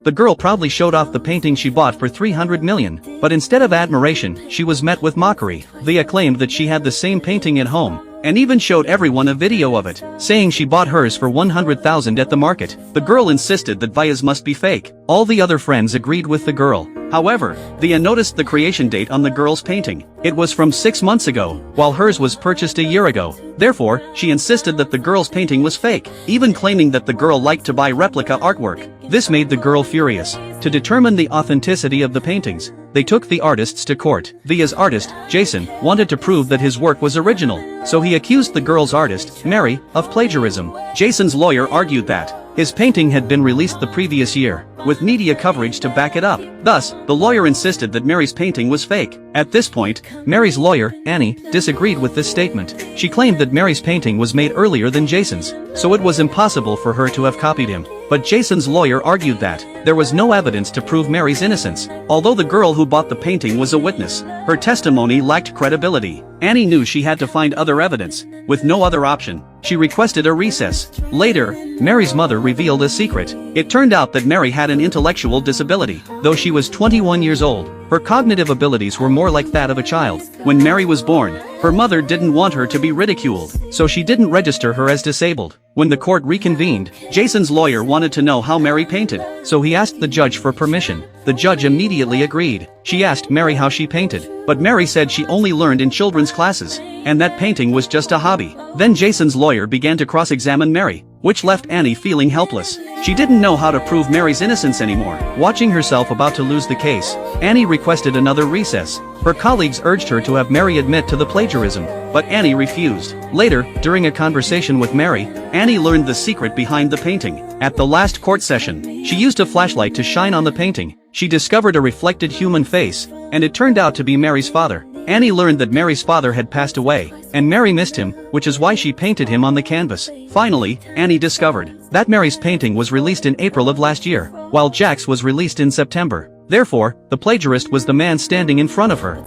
The girl proudly showed off the painting she bought for 300 million, but instead of admiration, she was met with mockery. Via claimed that she had the same painting at home, and even showed everyone a video of it, saying she bought hers for 100,000 at the market. The girl insisted that Via's must be fake. All the other friends agreed with the girl. However, Via noticed the creation date on the girl's painting. It was from 6 months ago, while hers was purchased a year ago. Therefore, she insisted that the girl's painting was fake, even claiming that the girl liked to buy replica artwork. This made the girl furious. To determine the authenticity of the paintings, they took the artists to court. Via's artist, Jason, wanted to prove that his work was original, so he accused the girl's artist, Mary, of plagiarism. Jason's lawyer argued that his painting had been released the previous year, with media coverage to back it up. Thus, the lawyer insisted that Mary's painting was fake. At this point, Mary's lawyer, Annie, disagreed with this statement. She claimed that Mary's painting was made earlier than Jason's, so it was impossible for her to have copied him. But Jason's lawyer argued that there was no evidence to prove Mary's innocence. Although the girl who bought the painting was a witness, her testimony lacked credibility. Annie knew she had to find other evidence. With no other option, she requested a recess. Later, Mary's mother revealed a secret. It turned out that Mary had an intellectual disability. Though she was 21 years old, her cognitive abilities were more like that of a child. When Mary was born, her mother didn't want her to be ridiculed, so she didn't register her as disabled. When the court reconvened, Jason's lawyer wanted to know how Mary painted, so he asked the judge for permission. The judge immediately agreed. She asked Mary how she painted, but Mary said she only learned in children's classes, and that painting was just a hobby. Then Jason's lawyer began to cross-examine Mary, which left Annie feeling helpless. She didn't know how to prove Mary's innocence anymore. Watching herself about to lose the case, Annie requested another recess. Her colleagues urged her to have Mary admit to the plagiarism, but Annie refused. Later, during a conversation with Mary, Annie learned the secret behind the painting. At the last court session, she used a flashlight to shine on the painting. She discovered a reflected human face, and it turned out to be Mary's father. Annie learned that Mary's father had passed away, and Mary missed him, which is why she painted him on the canvas. Finally, Annie discovered that Mary's painting was released in April of last year, while Jack's was released in September. Therefore, the plagiarist was the man standing in front of her.